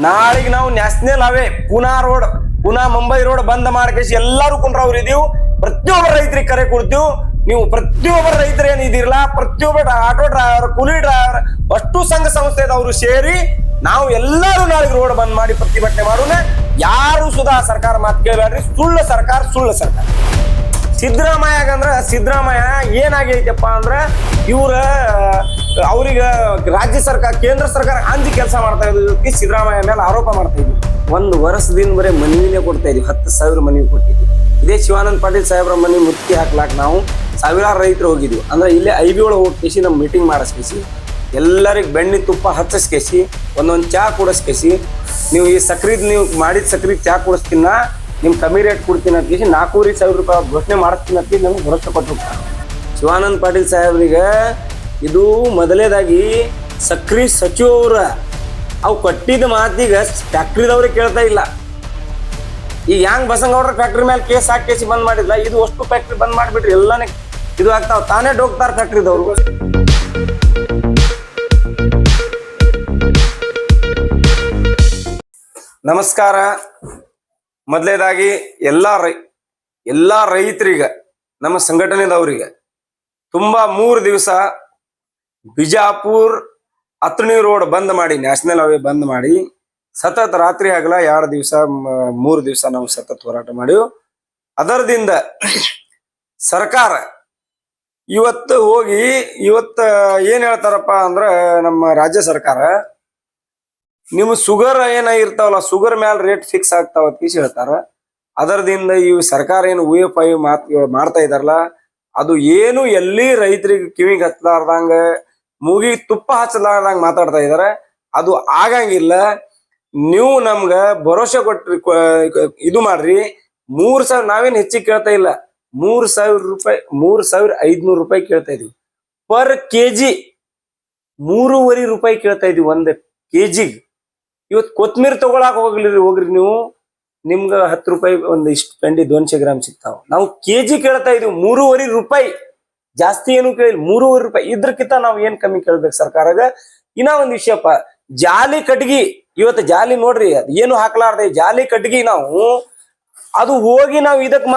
ನಾಳೆಗೆ ನಾವು national highway ಪುನಾ Mumbai road ಬಂದ್ ಮಾಡ್ಕೇಸಿ ಎಲ್ಲಾರು ಕುಂಡ್ರವ್ರು ಇದೀವು. ಪ್ರತಿಯೊಬ್ಬರ ರೈತರಿಗೆ ಕರೆ ಕೊಡ್ತೀವಿ. ನೀವು ಪ್ರತಿಯೊಬ್ಬರ ರೈತರು ಏನಿದಿರಲ್ಲ, ಪ್ರತಿಯೊಬ್ಬರ ಆಟೋ ಡ್ರೈವರ್, ಕೂಲಿ ಡ್ರೈವರ್, ಅಷ್ಟು ಸಂಘ ಸಂಸ್ಥೆದವರು ಸೇರಿ ನಾವು ಎಲ್ಲರೂ ನಾಳೆಗೆ ರೋಡ್ ಬಂದ್ ಮಾಡಿ ಪ್ರತಿಭಟನೆ ಮಾಡೋಣ. ಯಾರು ಸುಧಾ ಸರ್ಕಾರ ಮಾತು ಕೇಳಬೇಡ್ರಿ. ಸುಳ್ಳು ಸರ್ಕಾರ. ಸಿದ್ದರಾಮಯ್ಯ ಏನಾಗೈತಪ್ಪ ಅಂದ್ರ ಅವ್ರಿಗೆ ರಾಜ್ಯ ಸರ್ಕಾರ, ಕೇಂದ್ರ ಸರ್ಕಾರ ಅಂಜಿ ಕೆಲಸ ಮಾಡ್ತಾ ಇದ್ದಕ್ಕೆ ಸಿದ್ದರಾಮಯ್ಯ ಮೇಲೆ ಆರೋಪ ಮಾಡ್ತಾ ಇದ್ವಿ. ಒಂದು ವರ್ಷದಿಂದ ಬರೀ ಮನವಿನೇ ಕೊಡ್ತಾ ಇದ್ವಿ. 10,000 ಮನವಿ ಕೊಟ್ಟಿದ್ವಿ. ಇದೇ ಶಿವಾನಂದ ಪಾಟೀಲ್ ಸಾಹೇಬ್ರ ಮನೆ ಮುತ್ತಿ ಹಾಕ್ಲಾಕ್ ನಾವು ಸಾವಿರಾರು ರೈತರು ಹೋಗಿದ್ವಿ. ಅಂದ್ರೆ ಇಲ್ಲೇ IB ಒಳಗೆ ಹೋಗ್ಕೇಸಿ ನಮ್ಮ ಮೀಟಿಂಗ್ ಮಾಡಿಸ್ಕೇಸಿ ಎಲ್ಲರಿಗೆ ಬೆಣ್ಣೆ ತುಪ್ಪ ಹಚ್ಚಿಸ್ಕೇಸಿ ಒಂದೊಂದು ಚಹಾ ಕುಡಿಸ್ಕೇಸಿ, ನೀವು ಈ ನೀವು ಮಾಡಿದ ಸಕ್ರಿದ್ ಚಹಾ ಕುಡಿಸ್ತೀನ, ನಿಮ್ ಕಮ್ಮಿ ರೇಟ್ ಕೊಡ್ತೀನಿ ಅಂತ 4,500 ರೂಪಾಯಿ ಘೋಷಣೆ ಮಾಡಿಸ್ತೀನಿ ಅಂತ ನಮ್ಗೆ ಭರವಸೆ ಕೊಟ್ಟಿರ್ತಾರೆ. ಶಿವಾನಂದ ಪಾಟೀಲ್ ಸಾಹೇಬ್ರಿಗೆ ಇದು ಮೊದಲೇದಾಗಿ ಸಕ್ರಿ ಸಚಿವರ ಅವು ಕಟ್ಟಿದ ಮಾತಿಗೆ ಫ್ಯಾಕ್ಟ್ರಿದವ್ರಿಗೆ ಕೇಳ್ತಾ ಇಲ್ಲ. ಈಗ ಹೆಂಗ್ ಬಸಂಗೌಡ್ರ ಫ್ಯಾಕ್ಟ್ರಿ ಮೇಲೆ ಕೇಸ್ ಹಾಕೇಸಿ ಬಂದ್ ಮಾಡಿಲ್ಲ, ಇದು ಅಷ್ಟು ಫ್ಯಾಕ್ಟ್ರಿ ಬಂದ್ ಮಾಡಿಬಿಟ್ರಿ. ಎಲ್ಲಾನೇ ಇದು ಆಗ್ತಾವ, ತಾನೇ ಡೋಗ್ತಾರ ಫ್ಯಾಕ್ಟ್ರಿದವ್ರು. ನಮಸ್ಕಾರ. ಮೊದಲೇದಾಗಿ ಎಲ್ಲಾ ರೈತರಿಗೆ, ನಮ್ಮ ಸಂಘಟನೆದವರಿಗೆ ತುಂಬಾ 3 ದಿವಸ ಬಿಜಾಪುರ್ ಅತ್ಣಿ ರೋಡ್ ಬಂದ್ ಮಾಡಿ, ನ್ಯಾಷನಲ್ ಹೈವೇ ಬಂದ್ ಮಾಡಿ ಸತತ ರಾತ್ರಿ ಆಗಲ 2 ದಿವಸ 3 ದಿವಸ ನಾವು ಸತತ ಹೋರಾಟ ಮಾಡಿವು. ಅದರದಿಂದ ಸರ್ಕಾರ ಇವತ್ತು ಏನ್ ಹೇಳ್ತಾರಪ್ಪ ಅಂದ್ರ, ನಮ್ಮ ರಾಜ್ಯ ಸರ್ಕಾರ ನಿಮ್ಮ ಶುಗರ್ ಏನಾಗಿರ್ತಾವಲ್ಲ, ಶುಗರ್ ಮ್ಯಾಲ ರೇಟ್ ಫಿಕ್ಸ್ ಆಗ್ತಾವ ಅಂತ ಹೇಳ್ತಾರ. ಅದರದಿಂದ ಈ ಸರ್ಕಾರ ಏನು UFI ಮಾಡ್ತಾ ಇದಾರಲ್ಲ, ಅದು ಏನು ಎಲ್ಲಿ ರೈತರಿಗೆ ಕಿವಿಗೆ ಹಚ್ಚಲಾರ್ದಂಗ, ಮೂಗಿ ತುಪ್ಪ ಹಚ್ಚಲಾರ್ದಂಗ ಮಾತಾಡ್ತಾ ಇದಾರೆ. ಅದು ಆಗಂಗಿಲ್ಲ. ನೀವು ನಮ್ಗ ಭರೋಸೆ ಕೊಟ್ರಿ, ಇದು ಮಾಡ್ರಿ. 3,000 ನಾವೇನ್ ಹೆಚ್ಚಿಗೆ ಕೇಳ್ತಾ ಇಲ್ಲ, 3,000 ರೂಪಾಯಿ, 3,500 ರೂಪಾಯಿ ಕೇಳ್ತಾ ಇದೀವಿ ಪರ್ KG. 3.5 ರೂಪಾಯಿ ಕೇಳ್ತಾ ಇದೀವಿ 1 kg. ಇವತ್ತು ಕೊತ್ಮೀರಿ ತಗೊಳಕ್ ಹೋಗ್ರಿ ನೀವು, ನಿಮ್ಗ 10 ರೂಪಾಯಿ ಒಂದಿಷ್ಟು ಪೆಂಡಿ 200 ಗ್ರಾಮ್ ಸಿಗ್ತಾವ. ನಾವು KG ಕೇಳ್ತಾ ಇದೀವಿ 3.5 ರೂಪಾಯಿ. ಜಾಸ್ತಿ ಏನು ಕೇಳಿಲ್ಲ, 3.5 ರೂಪಾಯಿ. ಇದ್ರಕ್ಕಿಂತ ನಾವ್ ಏನ್ ಕಮ್ಮಿ ಕೇಳ್ಬೇಕು ಸರ್ಕಾರಗ. ಇನ್ನ ಒಂದ್ ವಿಷಯಪ್ಪ, ಜಾಲಿ ಕಟ್ಗಿ. ಇವತ್ತು ಜಾಲಿ ನೋಡ್ರಿ, ಅದ್ ಏನು ಹಾಕ್ಲಾರ್ದೆ ಜಾಲಿ ಕಟ್ಗಿ. ನಾವು ಅದು ಹೋಗಿ ನಾವು ಇದಕ್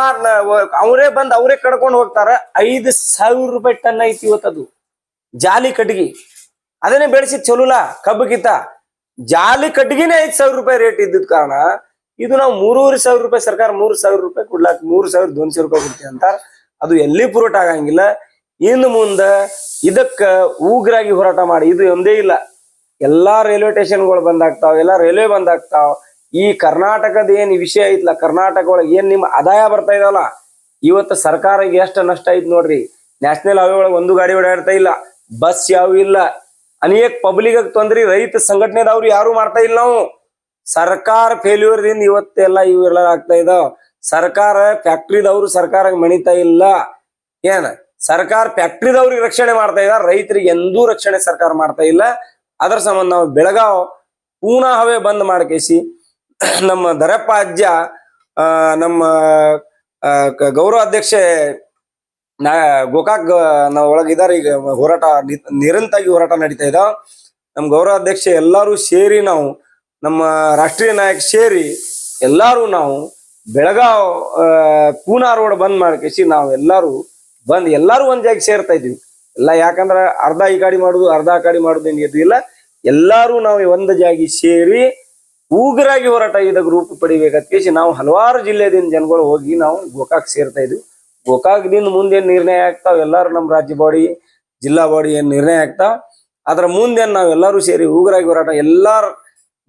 ಅವರೇ ಕಡ್ಕೊಂಡು ಹೋಗ್ತಾರ. 5,000 ರೂಪಾಯಿ ಟನ್ ಐತಿ ಇವತ್ತದು ಜಾಲಿ ಕಟ್ಗಿ. ಅದನ್ನೇ ಬೆಳೆಸಿದ್ ಚಲೋಲ ಕಬ್ಬಗಿತ್ತ. ಜಾಲಿ ಕಟ್ಗಿನೇ 5,000 ರೂಪಾಯಿ ರೇಟ್ ಇದ್ದಿದ್ ಕಾರಣ ಇದು ನಾವು 3,500 ರೂಪಾಯಿ, ಸರ್ಕಾರ 3,000 ರೂಪಾಯಿ ಕೊಡ್ಲಾಕ್ 3,200 ರೂಪಾಯಿ ಕೊಡ್ತೀವಿ ಅಂತಾರ. ಅದು ಎಲ್ಲಿ ಪುರೋಟ ಆಗಂಗಿಲ್ಲ. ಇನ್ನು ಮುಂದ ಇದಕ್ಕ ಉಗ್ರಾಗಿ ಹೋರಾಟ ಮಾಡಿ. ಇದು ಒಂದೇ ಇಲ್ಲ, ಎಲ್ಲಾ ರೈಲ್ವೆ ಸ್ಟೇಷನ್ಗಳು ಬಂದಾಗ್ತಾವ, ಎಲ್ಲಾ ರೈಲ್ವೆ ಬಂದಾಗ್ತಾವ. ಈ ಕರ್ನಾಟಕದ ಏನ್ ವಿಷಯ ಐತ್ಲ, ಕರ್ನಾಟಕ ಒಳಗೆ ಏನ್ ನಿಮ್ ಆದಾಯ ಬರ್ತಾ ಇದಾವಲ್ಲ, ಇವತ್ತು ಸರ್ಕಾರಕ್ಕೆ ಎಷ್ಟು ನಷ್ಟ ಐತ್ ನೋಡ್ರಿ. ನ್ಯಾಷನಲ್ ಹೈವೇ ಒಳಗೆ ಒಂದು ಗಾಡಿ ಓಡಾಡ್ತಾ ಇಲ್ಲ, ಬಸ್ ಯಾವ ಇಲ್ಲ, ಅನೇಕ ಪಬ್ಲಿಕ್ ತೊಂದ್ರಿ. ರೈತ ಸಂಘಟನೆದವ್ರು ಯಾರು ಮಾಡ್ತಾ ಇಲ್ಲ. ನಾವು ಸರ್ಕಾರ ಫೇಲ್ಯೂರ್ ದಿಂದ ಇವತ್ತೆಲ್ಲ ಇವೆಲ್ಲ ಆಗ್ತಾ ಇದಾವ. ಸರ್ಕಾರ ಫ್ಯಾಕ್ಟ್ರಿದವ್ರು ಸರ್ಕಾರ ಮಣಿತಾ ಇಲ್ಲ. ಸರ್ಕಾರ ಫ್ಯಾಕ್ಟ್ರಿದವ್ರಿಗೆ ರಕ್ಷಣೆ ಮಾಡ್ತಾ ಇದಾರೆ, ರೈತರಿಗೆ ಎಂದೂ ರಕ್ಷಣೆ ಸರ್ಕಾರ ಮಾಡ್ತಾ ಇಲ್ಲ. ಅದರ ಸಂಬಂಧ ನಾವು ಬೆಳಗಾವ್ ಪೂನಾ ಹವೆ ಬಂದ್ ಮಾಡ್ಕೇಸಿ ನಮ್ಮ ದರಪ್ಪ ಅಜ್ಜ, ನಮ್ಮ ಗೌರವ ಅಧ್ಯಕ್ಷೆ ಗೋಕಾಕ್ ನಾವು ಒಳಗಿದಾರೆ. ಈಗ ಹೋರಾಟ ನಿರಂತರವಾಗಿ ಹೋರಾಟ ನಡೀತಾ ಇದಾವ. ನಮ್ಮ ಗೌರವ ಅಧ್ಯಕ್ಷೆ ಎಲ್ಲಾರು ಸೇರಿ, ನಾವು ನಮ್ಮ ರಾಷ್ಟ್ರೀಯ ನಾಯಕ ಸೇರಿ ಎಲ್ಲಾರು ನಾವು ಬೆಳಗಾವ್ ಪೂನಾ ರೋಡ್ ಬಂದ್ ಮಾಡ್ಕೇಸಿ ನಾವು ಎಲ್ಲಾರು ಒಂದ್ ಜಾಗ ಸೇರ್ತಾ ಇದ್ವಿ ಎಲ್ಲ. ಯಾಕಂದ್ರ ಅರ್ಧ ಈ ಗಾಡಿ ಮಾಡುದು, ಅರ್ಧ ಆ ಗಾಡಿ ಮಾಡುದು ಏನ್ ಇಲ್ಲ. ಎಲ್ಲಾರು ನಾವು ಒಂದ್ ಜಾಗಿ ಸೇರಿ ಉಗ್ರಾಗಿ ಹೋರಾಟ ಇದ ರೂಪ ಪಡಿಬೇಕಂತ ನಾವು ಹಲವಾರು ಜಿಲ್ಲೆದಿಂದ ಜನಗಳು ಹೋಗಿ ನಾವು ಗೋಕಾಕ್ ಸೇರ್ತಾ ಇದ್ವಿ. ಗೋಕಾಕ್ದಿಂದ ಮುಂದೇನ್ ನಿರ್ಣಯ ಆಗ್ತಾವ, ಎಲ್ಲಾರು ನಮ್ಮ ರಾಜ್ಯ ಬಾಡಿ, ಜಿಲ್ಲಾ ಬಾಡಿ ಏನ್ ನಿರ್ಣಯ ಆಗ್ತಾವ, ಅದ್ರ ಮುಂದೇನ್ ನಾವ್ ಎಲ್ಲಾರು ಸೇರಿ ಉಗ್ರಾಗಿ ಹೋರಾಟ, ಎಲ್ಲಾರು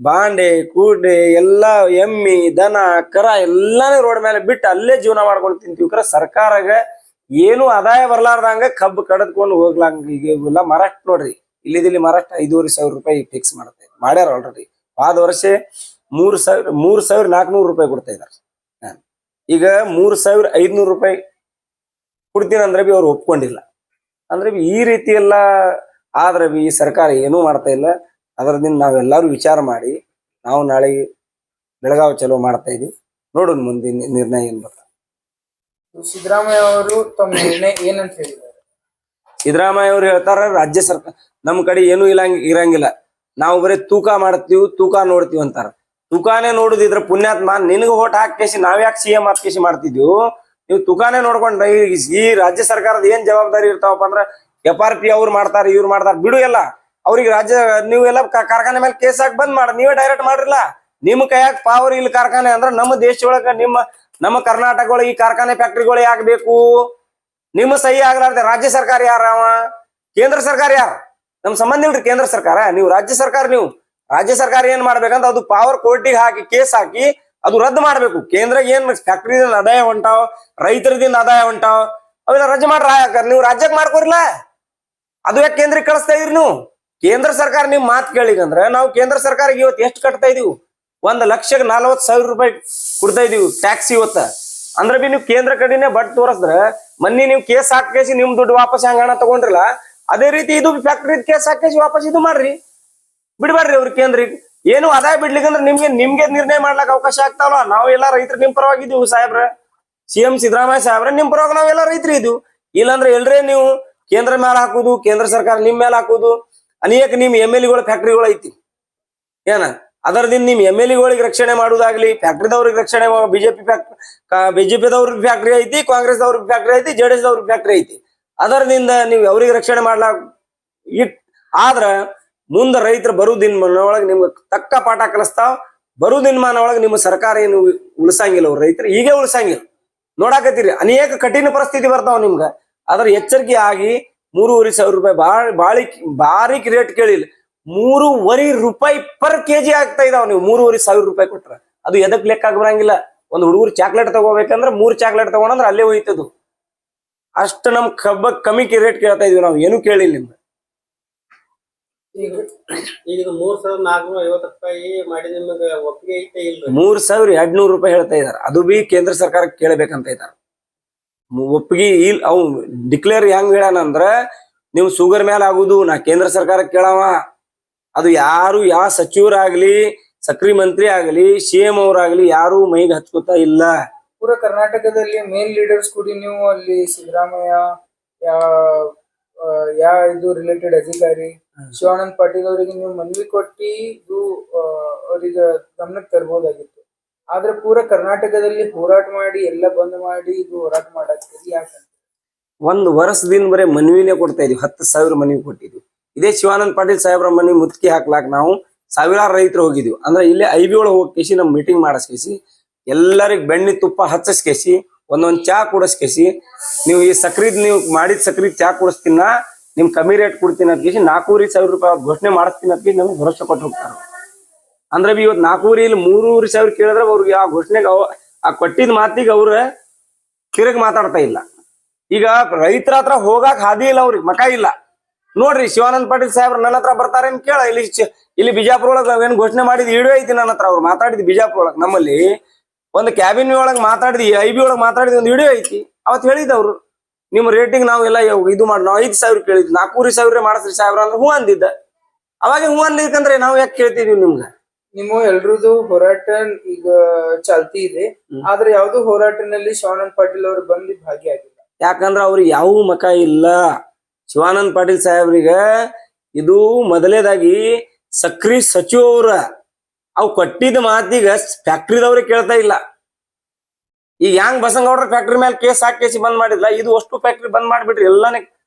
ಬಾಂಡೆ ಕೂಡೆ ಎಲ್ಲಾ ಎಮ್ಮಿ ದನ ಕರ ಎಲ್ಲಾನೇ ರೋಡ್ ಮೇಲೆ ಬಿಟ್ಟು ಅಲ್ಲೇ ಜೀವನ ಮಾಡ್ಕೊಂಡು ತಿಂತೀವಿ. ಸರ್ಕಾರಗ ಏನು ಆದಾಯ ಬರ್ಲಾರ್ದಂಗ ಕಬ್ಬು ಕಡದ್ಕೊಂಡು ಹೋಗ್ಲಂಗ. ಈಗ ಮಹಾರಾಷ್ಟ್ರ ನೋಡ್ರಿ, ಇಲ್ಲಿ ಮಹಾರಾಷ್ಟ್ರ 5,500 ರೂಪಾಯಿ ಫಿಕ್ಸ್ ಮಾಡ್ಯಾರ ಆಲ್ರೆಡಿ. ಆದ ವರ್ಷ 3,400 ರೂಪಾಯಿ ಕೊಡ್ತಾ ಇದಾರೆ. ಈಗ 3,500 ರೂಪಾಯಿ ಕೊಡ್ತೀನಿ ಅಂದ್ರೆ ಅವ್ರು ಒಪ್ಕೊಂಡಿಲ್ಲ. ಅಂದ್ರೆ ಈ ರೀತಿ ಎಲ್ಲ ಆದ್ರೆ ಈ ಸರ್ಕಾರ ಏನೂ ಮಾಡ್ತಾ ಇಲ್ಲ. ಅದರದಿಂದ ನಾವೆಲ್ಲರೂ ವಿಚಾರ ಮಾಡಿ ನಾವು ನಾಳೆ ಬೆಳಗಾವಿ ಚಲೋ ಮಾಡ್ತಾ ಇದೀವಿ. ನೋಡೋಣ ಮುಂದಿನ ನಿರ್ಣಯ ಏನ್ ಬರ್ತಾರೆ. ಸಿದ್ದರಾಮಯ್ಯ ಅವರು ತಮ್ಮ ನಿರ್ಣಯ ಏನಂತ ಹೇಳಿದ್ದಾರೆ? ಸಿದ್ದರಾಮಯ್ಯ ಅವರು ಹೇಳ್ತಾರ, ರಾಜ್ಯ ಸರ್ಕಾರ ನಮ್ಮ ಕಡೆ ಏನೂ ಇರಂಗಿಲ್ಲ, ನಾವು ಬರೀ ತೂಕ ಮಾಡ್ತೀವಿ, ತೂಕ ನೋಡ್ತೀವಿ ಅಂತಾರ. ತೂಕಾನೇ ನೋಡುದಿದ್ರ ಪುಣ್ಯಾತ್ಮ ನಿನಗ ಓಟ್ ಹಾಕೇಸಿ ನಾವ್ಯಾಕೆ CM ಹಾಕೇಸಿ ಮಾಡ್ತಿದ್ವು? ನೀವು ತೂಕಾನೇ ನೋಡ್ಕೊಂಡ್ರೆ ಈ ರಾಜ್ಯ ಸರ್ಕಾರದ ಏನ್ ಜವಾಬ್ದಾರಿ ಇರ್ತಾವಪ್ಪ ಅಂದ್ರ FRP ಅವ್ರು ಮಾಡ್ತಾರ, ಇವ್ರು ಮಾಡ್ತಾರ, ಬಿಡು ಎಲ್ಲ ಅವ್ರಿಗೆ. ರಾಜ್ಯ ನೀವೆಲ್ಲ ಕಾರ್ಖಾನೆ ಮೇಲೆ ಕೇಸ್ ಹಾಕಿ ಬಂದ್ ಮಾಡಿ, ನೀವೇ ಡೈರೆಕ್ಟ್ ಮಾಡ್ರಲ್ಲ. ನಿಮ್ ಕೈಯಾಗ ಪಾವರ್ ಇಲ್ಲ ಕಾರ್ಖಾನೆ ಅಂದ್ರ ನಮ್ಮ ದೇಶದೊಳಗ ನಮ್ಮ ಕರ್ನಾಟಕ ಒಳಗ ಈ ಕಾರ್ಖಾನೆ ಫ್ಯಾಕ್ಟ್ರಿಗಳು ಯಾಕೆ ಬೇಕು? ನಿಮ್ಮ ಸಹಿ ಆಗ್ಲಾರ್ದೆ ರಾಜ್ಯ ಸರ್ಕಾರ ಯಾರ? ಕೇಂದ್ರ ಸರ್ಕಾರ ಯಾರು? ನಮ್ ಸಂಬಂಧ ಇಲ್ರಿ ಕೇಂದ್ರ ಸರ್ಕಾರ. ನೀವು ರಾಜ್ಯ ಸರ್ಕಾರ, ನೀವು ರಾಜ್ಯ ಸರ್ಕಾರ ಏನ್ ಮಾಡ್ಬೇಕಂತ ಅದು ಪವರ್ ಕೋರ್ಟಿಗೆ ಹಾಕಿ ಕೇಸ್ ಹಾಕಿ ಅದು ರದ್ದು ಮಾಡ್ಬೇಕು. ಕೇಂದ್ರ ಏನ್ ಫ್ಯಾಕ್ಟ್ರಿದಿಂದ ಆದಾಯ ಹೊಂಟಾವ್, ರೈತರದಿಂದ ಆದಾಯ ಹೊಂಟಾವ್, ಅವೆಲ್ಲ ರದ್ದು ಮಾಡ್ರ. ನೀವು ರಾಜ್ಯಕ್ಕೆ ಮಾಡ್ಕೊರಿಲ್ಲ, ಅದು ಯಾಕೆ ಕೇಂದ್ರಕ್ಕೆ ಕಳಿಸ್ತಾ ಇದ್ರಿ ನೀವು? ಕೇಂದ್ರ ಸರ್ಕಾರ ನಿಮ್ ಮಾತು ಕೇಳಿಗಂದ್ರ ನಾವು ಕೇಂದ್ರ ಸರ್ಕಾರಕ್ಕೆ ಇವತ್ತು ಎಷ್ಟು ಕಟ್ತಾ ಇದೀವಿ? 1,40,000 ರೂಪಾಯಿ ಕೊಡ್ತಾ ಇದೀವಿ ಟ್ಯಾಕ್ಸ್ ಇವತ್ತ. ಅಂದ್ರೆ ಬಿ ನೀವು ಕೇಂದ್ರ ಕಡೆನೆ ಬಟ್ ತೋರಿಸಿದ್ರೆ ಮೊನ್ನೆ ನೀವು ಕೇಸ್ ಹಾಕೇಸಿ ನಿಮ್ ದುಡ್ಡು ವಾಪಸ್ ಹಂಗಣ ತಗೊಂಡ್ರಲ್ಲ, ಅದೇ ರೀತಿ ಇದು ಫ್ಯಾಕ್ಟ್ರಿ ಕೇಸ್ ಹಾಕೇಸಿ ವಾಪಸ್ ಇದು ಮಾಡ್ರಿ, ಬಿಡ್ಬೇಡ್ರಿ ಅವ್ರ ಕೇಂದ್ರಿಗೆ. ಏನು ಆದಾಯ ಬಿಡ್ಲಿಕ್ಕಂದ್ರೆ ನಿಮ್ಗೆ ನಿರ್ಣಯ ಮಾಡ್ಲಾಕ ಅವಕಾಶ ಆಗ್ತಾವಲ್ಲ. ನಾವು ಎಲ್ಲ ರೈತರು ನಿಮ್ ಪರವಾಗಿದ್ದೀವಿ ಸಾಹೇಬ್ರ, CM ಸಿದ್ದರಾಮಯ್ಯ ಸಾಹೇಬ್ರ ನಿಮ್ ಪರವಾಗಿ ನಾವೆಲ್ಲ ರೈತರು ಇದ್ವು. ಇಲ್ಲಾಂದ್ರೆ ಎಲ್ರೇ ನೀವು ಕೇಂದ್ರ ಮೇಲೆ ಹಾಕುದು, ಕೇಂದ್ರ ಸರ್ಕಾರ ನಿಮ್ ಮೇಲೆ ಹಾಕುದು. ಅನೇಕ ನಿಮ್ MLA ಫ್ಯಾಕ್ಟ್ರಿಗಳು ಐತಿ ಏನ, ಅದರದಿಂದ ನಿಮ್ MLA ರಕ್ಷಣೆ ಮಾಡುದಾಗ್ಲಿ, ಫ್ಯಾಕ್ಟ್ರಿದವ್ರಿಗೆ ರಕ್ಷಣೆ, ಬಿಜೆಪಿದವ್ರಿಗೆ ಫ್ಯಾಕ್ಟ್ರಿ ಐತಿ, ಕಾಂಗ್ರೆಸ್ ದವ್ರಿಗೆ ಫ್ಯಾಕ್ಟ್ರಿ ಐತಿ, JDS ದವ್ರಿಗೆ ಫ್ಯಾಕ್ಟ್ರಿ ಐತಿ. ಅದರದಿಂದ ನೀವು ಅವ್ರಿಗೆ ರಕ್ಷಣೆ ಮಾಡ್ಲಾಕ್ ಆದ್ರ ಮುಂದ ರೈತರು ಬರು ದಿನಮಾನೊಳಗೆ ನಿಮ್ಗೆ ತಕ್ಕ ಪಾಠ ಕಲಿಸ್ತಾವ್. ಬರು ದಿನಮಾನೊಳಗೆ ನಿಮ್ಮ ಸರ್ಕಾರ ಏನು ಉಳಿಸಂಗಿಲ್ಲ, ಅವ್ರ ರೈತರು ಹೀಗೆ ಉಳಿಸಂಗಿಲ್ಲ. ನೋಡಾಕತ್ತೀರಿ ಅನೇಕ ಕಠಿಣ ಪರಿಸ್ಥಿತಿ ಬರ್ತಾವ ನಿಮ್ಗ. ಅದ್ರ ಎಚ್ಚರಿಕೆ ಆಗಿ 3,500 ರೂಪಾಯಿ ಬಾರಿಕ್ ರೇಟ್ ಕೇಳಿಲ್ಲ, 3,500 ರೂಪಾಯಿ ಪರ್ ಕೆಜಿ ಆಗ್ತಾ ಇದಾವ. ನೀವು 3,500 ರೂಪಾಯಿ ಕೊಟ್ರ ಅದು ಎದಕ್ ಲೆಕ್ಕ ಆಗಿ ಬರಂಗಿಲ್ಲ. ಒಂದು ಹುಡುಗರು ಚಾಕ್ಲೇಟ್ ತಗೋಬೇಕಂದ್ರೆ 3 ಚಾಕ್ಲೇಟ್ ತಗೊಂಡ್ರೆ ಅಲ್ಲೇ ಹೋಯ್ತದು. ಅಷ್ಟು ನಮ್ ಕಮ್ಮಿ ರೇಟ್ ಕೇಳ್ತಾ ಇದೀವಿ ನಾವು, ಏನು ಕೇಳಿಲ್ಲ ನಿಮ್ಗೆ. ಈಗ ಈಗ 3,450 ರೂಪಾಯಿ ಮಾಡಿ ನಿಮಗೆ ಒಪ್ಪಿಗೆ ಐತೆ ಇಲ್ಲ? 3,200 ರೂಪಾಯಿ ಹೇಳ್ತಾ ಇದಾರೆ. ಅದು ಬಿ ಕೇಂದ್ರ ಸರ್ಕಾರಕ್ಕೆ ಕೇಳಬೇಕಂತ ಇದಾರೆ. ಒಪ್ಪಿಗೆ ಇಲ್ಲ. ಅವು ಡಿಕ್ಲೇರ್ ಹೆಂಗ್ ಹೇಳ್ಯಾನಂದ್ರ ನೀವು ಶುಗರ್ ಮೇಲೆ ಆಗುದು ನಾ ಕೇಂದ್ರ ಸರ್ಕಾರಕ್ಕೆ ಕೇಳವ. ಅದು ಯಾರು ಯಾವ ಸಚಿವರಾಗ್ಲಿ, ಸಕ್ರಿ ಮಂತ್ರಿ ಆಗ್ಲಿ, CM ಅವ್ರಾಗ್ಲಿ ಯಾರು ಮೈಗೆ ಹಚ್ಕೋತಾ ಇಲ್ಲ. ಪೂರ ಕರ್ನಾಟಕದಲ್ಲಿ ಮೇನ್ ಲೀಡರ್ಸ್ ಕೂಡಿ ನೀವು ಅಲ್ಲಿ ಸಿದ್ದರಾಮಯ್ಯ, ಇದು ರಿಲೇಟೆಡ್ ಅಧಿಕಾರಿ ಶಿವಾನಂದ ಪಾಟೀಲ್ ಅವರಿಗೆ ನೀವು ಮನವಿ ಕೊಟ್ಟಿ ಇದು ಅವ್ರಿಗೆ ಗಮನಕ್ಕೆ ತರ್ಬೋದಾಗಿತ್ತು. ಆದ್ರೆ ಪೂರ ಕರ್ನಾಟಕದಲ್ಲಿ ಹೋರಾಟ ಮಾಡಿ ಎಲ್ಲ ಬಂದ್ ಮಾಡಿ ಇದು ಹೋರಾಟ ಮಾಡಾಕ್ತೀರಿ ಯಾಕಂತ? 1 ವರ್ಷದಿಂದ ಬರೀ ಮನವಿನೇ ಕೊಡ್ತಾ ಇದೀವಿ. 10,000 ಮನವಿ ಕೊಟ್ಟಿದ್ವಿ. ಇದೇ ಶಿವಾನಂದ ಪಾಟೀಲ್ ಸಾಹೇಬ್ರ ಮನಿ ಮುತ್ಕಿ ಹಾಕ್ಲಾಕ್ ನಾವು ಸಾವಿರಾರು ರೈತರು ಹೋಗಿದ್ವಿ. ಅಂದ್ರೆ ಇಲ್ಲೇ IB ಒಳಗೆ ಹೋಗಿ ನಮ್ ಮೀಟಿಂಗ್ ಮಾಡಿಸ್ಕೇಸಿ ಎಲ್ಲರಿಗ್ ಬೆಣ್ಣೆ ತುಪ್ಪ ಹಚ್ಚಿಸ್ಕೇಸಿ ಒಂದೊಂದ್ ಚಾ ಕುಡಿಸ್ಕೇಸಿ, ನೀವು ಈ ಸಕ್ರಿದ್ ನೀವು ಮಾಡಿದ ಸಕ್ರಿದ್ ಚಾ ಕುಡಿಸ್ತೀನ, ನಿಮ್ ಕಮ್ಮಿ ರೇಟ್ ಕೊಡ್ತೀನಿ ಅಂತ ಕೇಸಿ 4,500 ರೂಪಾಯಿ ಘೋಷಣೆ ಮಾಡಿಸ್ತೀನಿ ಅಂತ ನಮ್ಗೆ ಭರೋಸೆ ಕೊಟ್ಟು ಹೋಗ್ತಾರ. ಅಂದ್ರೆ ಬಿ ಇವತ್ತು 4,500 ಇಲ್ಲಿ 3,500 ಕೇಳಿದ್ರೆ ಅವ್ರಿಗೆ ಆ ಘೋಷಣೆಗೆ ಆ ಕೊಟ್ಟಿದ್ ಮಾತಿಗೆ ಅವ್ರ ತಿರುಗಿ ಮಾತಾಡ್ತಾ ಇಲ್ಲ. ಈಗ ರೈತರ ಹತ್ರ ಹೋಗಾಕ್ ಹಾದಿ ಇಲ್ಲ, ಅವ್ರಿಗೆ ಮಕ ಇಲ್ಲ. ನೋಡ್ರಿ ಶಿವಾನಂದ ಪಾಟೀಲ್ ಸಾಹೇಬ್ರ ನನ್ನ ಹತ್ರ ಬರ್ತಾರೆ ಅಂತ ಕೇಳ. ಇಲ್ಲಿ ಬಿಜಾಪುರ ಒಳಗ ಏನ್ ಘೋಷಣೆ ಮಾಡಿದ್ ವಿಡಿಯೋ ಐತಿ ನನ್ನ ಹತ್ರ. ಅವ್ರು ಮಾತಾಡಿದ್ ಬಿಜಾಪುರ ಒಳಗ್ ನಮ್ಮಲ್ಲಿ ಒಂದು ಕ್ಯಾಬಿನ್ ಒಳಗ್ ಮಾತಾಡಿದ್, IB ಒಳಗ್ ಮಾತಾಡಿದ ಒಂದು ವಿಡಿಯೋ ಐತಿ. ಅವತ್ ಹೇಳಿದವ್ರು ನಿಮ್ ರೇಟಿಂಗ್ ನಾವೆಲ್ಲ ಇದು ಮಾಡಿ ನಾವು 5,000 ಕೇಳಿದ್ವಿ, 4,500 ಮಾಡಿಸ್ರಿ ಸಾಹೇಬ್ರ ಅಂದ್ರೆ ಹೂ ಅಂದಿದ್ದ. ಅವಾಗ ಹೂ ಅಂದಿದ್ಕಂದ್ರೆ ನಾವು ಯಾಕೆ ಕೇಳ್ತಿದೀವಿ ನಿಮ್ಗೆ? ನಿಮ್ಮ ಎಲ್ರದ್ದು ಹೋರಾಟ ಈಗ ಚಾಲ್ತಿ ಇದೆ, ಆದ್ರೆ ಯಾವ್ದು ಹೋರಾಟನಲ್ಲಿ ಶಿವಾನಂದ ಪಾಟೀಲ್ ಅವರು ಬಂದು ಭಾಗಿಯಾಗಿಲ್ಲ. ಯಾಕಂದ್ರ ಅವ್ರಿಗೆ ಯಾವ ಮಕ ಇಲ್ಲ. ಶಿವಾನಂದ ಪಾಟೀಲ್ ಸಾಹೇಬ್ರಿಗೆ ಇದು ಮೊದಲೇದಾಗಿ ಸಕ್ರಿ ಸಚಿವ ಅವ್ರ ಅವ್ ಕೊಟ್ಟಿದ್ದ ಮಾತಿಗ ಫ್ಯಾಕ್ಟ್ರಿದವ್ರಿಗೆ ಕೇಳ್ತಾ ಇಲ್ಲ. ಈಗ ಹೆಂಗ್ ಬಸನಗೌಡ್ರ ಫ್ಯಾಕ್ಟ್ರಿ ಮೇಲೆ ಕೇಸ್ ಹಾಕೇಸಿ ಬಂದ್ ಮಾಡಿದ್ಲ, ಇದು ಅಷ್ಟು ಫ್ಯಾಕ್ಟ್ರಿ ಬಂದ್ ಮಾಡ್ಬಿಟ್ರಿ ಎಲ್ಲಾನೇ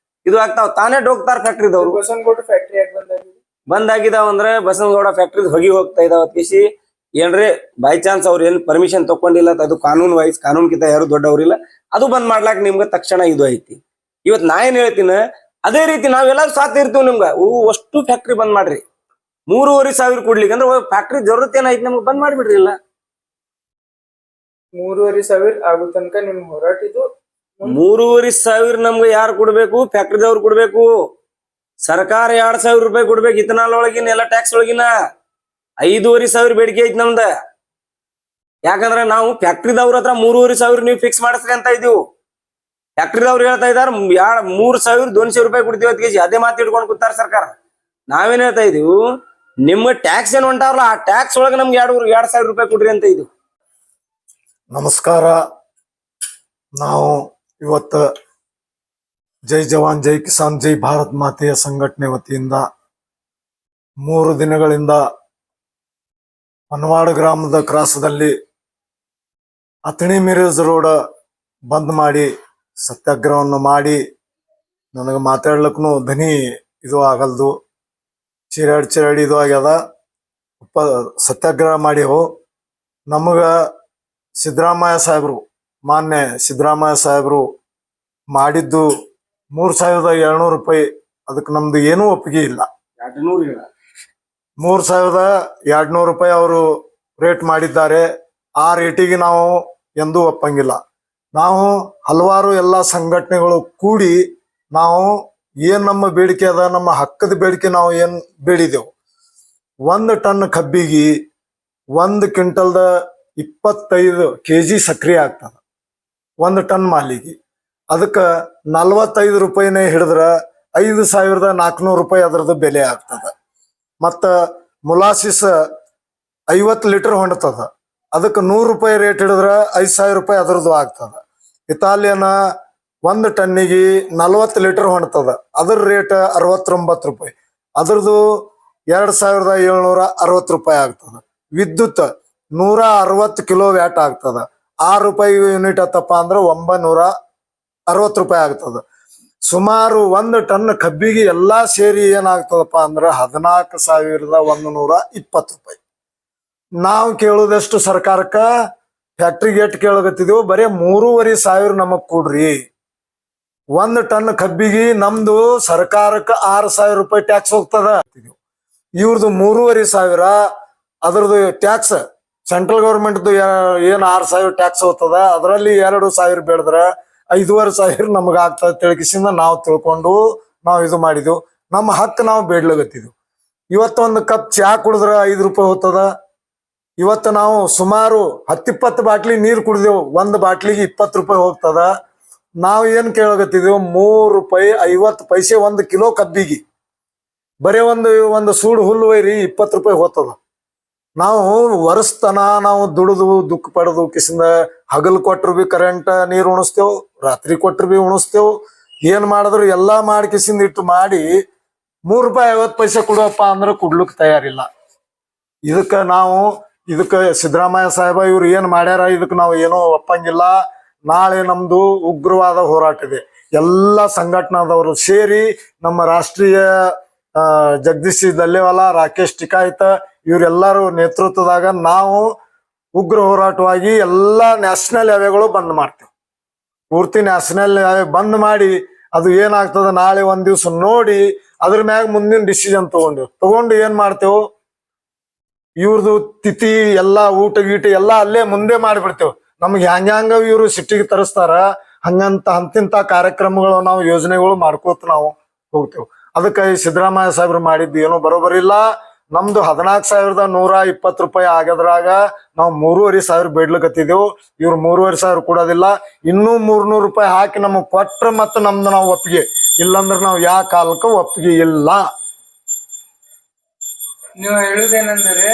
ಇದು ಆಗ್ತಾವ. ತಾನೇ ಡೋಗ್ತಾರ ಫ್ಯಾಕ್ಟ್ರಿದವ್ರು. ಬಸನಗೌಡ ಫ್ಯಾಕ್ಟ್ರಿ ಯಾಕೆ ಬಂದಾಗಿದಾವ ಅಂದ್ರೆ ಬಸನಗೌಡ ಫ್ಯಾಕ್ಟ್ರಿ ಹೊಗಿ ಹೋಗ್ತಾ ಇದಾವ ಕೇಸಿ ಏನ್ರಿ ಬೈ ಚಾನ್ಸ್ ಅವ್ರು ಏನ್ ಪರ್ಮಿಷನ್ ತಕೊಂಡಿಲ್ಲ, ಅದು ಕಾನೂನು ವೈಸ್ ಕಾನೂನ್ಕಿಂತ ಯಾರು ದೊಡ್ಡವ್ರಿಲ್ಲ, ಅದು ಬಂದ್ ಮಾಡ್ಲಾಕ್ ನಿಮ್ಗೆ ತಕ್ಷಣ ಇದು ಐತಿ. ಇವತ್ ನಾ ಏನ್ ಹೇಳ್ತೀನಿ, ಅದೇ ರೀತಿ ನಾವೆಲ್ಲರೂ ಸಾಥ್ ಇರ್ತೀವಿ ನಿಮ್ಗ. ಅಷ್ಟು ಫ್ಯಾಕ್ಟ್ರಿ ಬಂದ್ ಮಾಡ್ರಿ. 3,500 ಕೊಡ್ಲಿಕ್ಕೆ ಅಂದ್ರೆ ಫ್ಯಾಕ್ಟ್ರಿ ಜरूरत ಏನಾಯ್ತು ನಮ್ಗೆ ಬಂದ್ ಮಾಡ್ಬಿಡ್ರಿ. ಇಲ್ಲ 3,500 ಆಗೋ ತನಕ ನಿಮ್ ಹೋರಾಟ ಇದು. 3,500 ನಮ್ಗೆ ಯಾರು ಕೊಡ್ಬೇಕು? ಫ್ಯಾಕ್ಟ್ರಿದವ್ರು ಕೊಡ್ಬೇಕು. ಸರ್ಕಾರ 2,000 ರೂಪಾಯಿ ಕೊಡ್ಬೇಕು. ಇಥನಾಲ್ ಒಳಗಿನ ಎಲ್ಲ ಟ್ಯಾಕ್ಸ್ ಒಳಗಿನ 5,500 ಬೇಡಿಕೆ ಐತಿ ನಮ್ದ. ಯಾಕಂದ್ರೆ ನಾವು ಫ್ಯಾಕ್ಟ್ರಿದವ್ರ ಹತ್ರ 3,500 ನೀವು ಫಿಕ್ಸ್ ಮಾಡಿಸ್ರಿ ಅಂತ ಇದೀವಿ. ಫ್ಯಾಕ್ಟ್ರಿದವ್ರು ಹೇಳ್ತಾ ಇದಾರ 3,200 ರೂಪಾಯಿ ಕೊಡ್ತೀವಿ ಅಂತ ಕೇಸಿ ಅದೇ ಮಾತು ಇಟ್ಕೊಂಡು ಕೂತಾರ ಸರ್ಕಾರ. ನಾವೇನ್ ಹೇಳ್ತಾ ಇದೀವಿ, ನಿಮ್ಮ ಟ್ಯಾಕ್ಸ್ ಏನ್ ಹೊಂಟಾವ್ರಲ್ಲ ಆ ಟ್ಯಾಕ್ಸ್ ಒಳಗೆ ನಮ್ಗೆ 2,000 ರೂಪಾಯಿ ಕೊಡ್ರಿ ಅಂತ ಇದೀವಿ. ನಮಸ್ಕಾರ. ನಾವು ಇವತ್ತು ಜೈ ಜವಾನ್ ಜೈ ಕಿಸಾನ್ ಜೈ ಭಾರತ್ ಮಾತೆಯ ಸಂಘಟನೆ ವತಿಯಿಂದ 3 ದಿನಗಳಿಂದ ಹೊನ್ನವಾಡ ಗ್ರಾಮದ ಕ್ರಾಸದಲ್ಲಿ ಅಥಣಿ ಮಿರಜ್ ರೋಡ್ ಬಂದ್ ಮಾಡಿ ಸತ್ಯಾಗ್ರಹವನ್ನು ಮಾಡಿ ನನಗೆ ಮಾತಾಡ್ಲಿಕ್ಕೂ ಧ್ವನಿ ಇದು ಆಗಲ್ದು. ಚಿರಾಡಿ ಇದು ಆಗ್ಯದ. ಸತ್ಯಾಗ್ರಹ ಮಾಡ್ಯವು. ನಮಗ ಸಿದ್ದರಾಮಯ್ಯ ಸಾಹೇಬರು, ಮಾನ್ಯ ಸಿದ್ದರಾಮಯ್ಯ ಸಾಹೇಬರು ಮಾಡಿದ್ದು 3,200 ರೂಪಾಯಿ. ಅದಕ್ಕೆ ನಮ್ದು ಏನೂ ಒಪ್ಪಿಗೆ ಇಲ್ಲ. 3,200 ರೂಪಾಯಿ ಅವರು ರೇಟ್ ಮಾಡಿದ್ದಾರೆ. ಆ ರೇಟಿಗೆ ನಾವು ಎಂದೂ ಒಪ್ಪಂಗಿಲ್ಲ. ನಾವು ಹಲವಾರು ಎಲ್ಲ ಸಂಘಟನೆಗಳು ಕೂಡಿ ನಾವು ಏನ್ ನಮ್ಮ ಬೇಡಿಕೆ ಅದ, ನಮ್ಮ ಹಕ್ಕದ ಬೇಡಿಕೆ ನಾವು ಏನ್ ಬೇಡಿದೆವು, 1 ಟನ್ ಕಬ್ಬಿಗೆ 1 ಕ್ವಿಂಟಲ್ದ 25 kg ಸಕ್ರೆ ಆಗ್ತದ 1 ಟನ್ ಮಾಲಿಗೆ. ಅದಕ್ಕೆ 45 ರೂಪಾಯಿನೇ ಹಿಡಿದ್ರ 5,400 ರೂಪಾಯಿ ಅದರದ್ದು ಬೆಲೆ ಆಗ್ತದ. ಮತ್ತ ಮೊಲಾಸಿಸ್ 50 ಲೀಟರ್ ಹೊಂಡ್ತದ. ಅದಕ್ಕೆ 100 ರೂಪಾಯಿ ರೇಟ್ ಹಿಡಿದ್ರ 5,000 ರೂಪಾಯಿ ಅದರದ್ದು ಆಗ್ತದ. ಇತಾಲಿಯನ್ 1 ಟನ್ನಿಗೆ 40 ಲೀಟರ್ ಹೊಂಡ್ತದ. ಅದ್ರ ರೇಟ್ 69 ರೂಪಾಯಿ. ಅದ್ರದ್ದು 2,760 ರೂಪಾಯಿ ಆಗ್ತದ. ವಿದ್ಯುತ್ 160 ಕಿಲೋ ವ್ಯಾಟ್ ಆಗ್ತದ. 6 ರೂಪಾಯಿ ಯೂನಿಟ್ ಆತಪ್ಪ ಅಂದ್ರೆ 960 ರೂಪಾಯಿ ಆಗ್ತದ. ಸುಮಾರು 1 ಟನ್ ಕಬ್ಬಿಗೆ ಎಲ್ಲಾ ಸೇರಿ ಏನಾಗ್ತದಪ್ಪ ಅಂದ್ರೆ 14,120 ರೂಪಾಯಿ. ನಾವು ಕೇಳುದಷ್ಟು ಸರ್ಕಾರಕ್ಕ ಫ್ಯಾಕ್ಟ್ರಿ ಗೇಟ್ ಕೇಳಗತ್ತಿದೆವು, ಬರೀ 3,500 ನಮಗ್ ಕೊಡ್ರಿ. 1 ಟನ್ ಕಬ್ಬಿಗೆ ನಮ್ದು ಸರ್ಕಾರಕ್ಕೆ 6,000 ರೂಪಾಯಿ ಟ್ಯಾಕ್ಸ್ ಹೋಗ್ತದ. ಇವ್ರದ್ದು 3,500. ಅದ್ರದ್ದು ಟ್ಯಾಕ್ಸ್ ಸೆಂಟ್ರಲ್ ಗೌರ್ಮೆಂಟ್ದು ಏನ್ 6,000 ಟ್ಯಾಕ್ಸ್ ಹೋಗ್ತದ. ಅದರಲ್ಲಿ 2,000 ಬೇಡದ್ರ 5,500 ನಮಗ ಆಗ್ತದ ತಿಳ್ಕಿಸಿಂದ ನಾವು ತಿಳ್ಕೊಂಡು ನಾವು ಇದು ಮಾಡಿದ್ವು. ನಮ್ಮ ಹಕ್ಕು ನಾವು ಬೇಡ್ಲಗತ್ತಿದ್ವು. ಇವತ್ತೊಂದು ಕಪ್ ಚಹಾ ಕುಡಿದ್ರ 5 ರೂಪಾಯಿ ಹೋಗ್ತದ. ಇವತ್ತು ನಾವು ಸುಮಾರು 10-20 ಬಾಟ್ಲಿ ನೀರು ಕುಡಿದೆವು, 1 ಬಾಟ್ಲಿಗೆ 20 ರೂಪಾಯಿ ಹೋಗ್ತದ. ನಾವು ಏನ್ ಕೇಳಗತ್ತಿದೆವು, 3 ರೂಪಾಯಿ 50 ಪೈಸೆ 1 ಕಿಲೋ ಕಬ್ಬಿಗೆ. ಬರೀ ಒಂದು ಸೂಡು ಹುಲ್ಲು ಒಯ್ರಿ 20 ರೂಪಾಯಿ ಹೋಗ್ತದ. ನಾವು ವರ್ಷತನ ನಾವು ದುಡಿದು ದುಃಖ ಪಡೆದು ಕಿಸಿಂದ ಹಗಲು ಕೊಟ್ರು ಬಿ ಕರೆಂಟ್ ನೀರು ಉಣಿಸ್ತೇವು, ರಾತ್ರಿ ಕೊಟ್ರು ಬಿ ಉಣಿಸ್ತೇವು. ಏನ್ ಮಾಡಿದ್ರು ಎಲ್ಲಾ ಮಾಡಿ ಕಿಸಿಂದ ಇಟ್ಟು ಮಾಡಿ 3 ರೂಪಾಯಿ 50 ಪೈಸೆ ಕೊಡುವಪ್ಪ ಅಂದ್ರೆ ಕೊಡ್ಲಿಕ್ಕೆ ತಯಾರಿಲ್ಲ. ಇದಕ್ಕೆ ಸಿದ್ದರಾಮಯ್ಯ ಸಾಹೇಬ ಇವ್ರು ಏನ್ ಮಾಡ್ಯಾರ, ಇದಕ್ಕೆ ನಾವು ಏನೋ ಒಪ್ಪಂಗಿಲ್ಲ. ನಾಳೆ ನಮ್ದು ಉಗ್ರವಾದ ಹೋರಾಟ ಇದೆ. ಎಲ್ಲ ಸಂಘಟನಾದವರು ಸೇರಿ ನಮ್ಮ ರಾಷ್ಟ್ರೀಯ ಜಗದೀಶ್ ದಲ್ಲೇವಾಲಾ, ರಾಕೇಶ್ ಟಿಕಾಯಿತ ಇವರೆಲ್ಲರೂ ನೇತೃತ್ವದಾಗ ನಾವು ಉಗ್ರ ಹೋರಾಟವಾಗಿ ಎಲ್ಲಾ ನ್ಯಾಷನಲ್ ಹೈವೇಗಳು ಬಂದ್ ಮಾಡ್ತೇವೆ. ಪೂರ್ತಿ ನ್ಯಾಷನಲ್ ಹೈವೇ ಬಂದ್ ಮಾಡಿ ಅದು ಏನಾಗ್ತದ ನಾಳೆ ಒಂದ್ ದಿವ್ಸ ನೋಡಿ ಅದ್ರ ಮ್ಯಾಗ ಮುಂದಿನ ಡಿಸಿಷನ್ ತಗೊಂಡು ಏನ್ ಮಾಡ್ತೇವೆ, ಇವ್ರದ್ದು ತಿಥಿ ಎಲ್ಲಾ ಊಟ ಗೀಟ ಎಲ್ಲಾ ಅಲ್ಲೇ ಮುಂದೆ ಮಾಡಿಬಿಡ್ತೇವೆ. ನಮ್ಗೆ ಹ್ಯಾಂಗ ಇವ್ರು ಸಿಟ್ಟಿಗೆ ತರಿಸ್ತಾರ ಅಂತಿಂತ ಕಾರ್ಯಕ್ರಮಗಳು ನಾವು ಯೋಜನೆಗಳು ಮಾಡ್ಕೋತ ನಾವು ಹೋಗ್ತೇವೆ. ಅದಕ್ಕೆ ಸಿದ್ದರಾಮಯ್ಯ ಸಾಹೇಬ್ರು ಮಾಡಿದ್ದು ಏನೋ ಬರೋಬರಿಲ್ಲ. ನಮ್ದು 14,120 ರೂಪಾಯಿ ಆಗದ್ರಾಗ ನಾವು 3,500 ಬೇಡ್ಲಿಕತ್ತಿದ್ದೆವು. ಇವ್ರು 3,500 ಕೊಡೋದಿಲ್ಲ. ಇನ್ನೂ 300 ರೂಪಾಯಿ ಹಾಕಿ ನಮಗ್ ಕೊಟ್ರ ಮತ್ತೆ ನಮ್ದು ನಾವು ಒಪ್ಪಿಗೆ, ಇಲ್ಲಂದ್ರೆ ನಾವು ಯಾವ ಕಾಲಕ್ಕೂ ಒಪ್ಪಿಗೆ ಇಲ್ಲ. ನೀವು ಹೇಳುದೇನಂದ್ರೆ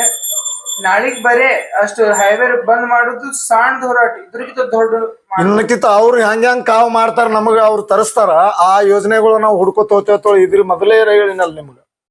ನಾಳಿಗ್ ಬರೇ ಅಷ್ಟು ಹೈವೇ ಬಂದ್ ಮಾಡುದು ಸಣ್ಣ ಹೋರಾಟ, ಇದ್ರಕ್ಕಿಂತ ದೊಡ್ಡ ಇನ್ನಕ್ಕಿಂತ ಅವ್ರು ಹೆಂಗ್ ಕಾವು ಮಾಡ್ತಾರ, ನಮಗ ಅವ್ರು ತರಿಸ್ತಾರ. ಆ ಯೋಜನೆಗಳು ನಾವು ಹುಡ್ಕೋತ ಹೋಗ್ತೇವ. ಇದ್ರ ಮೊದಲೇ ಹೇಳಿನಲ್ ನಿಮ್ಗ.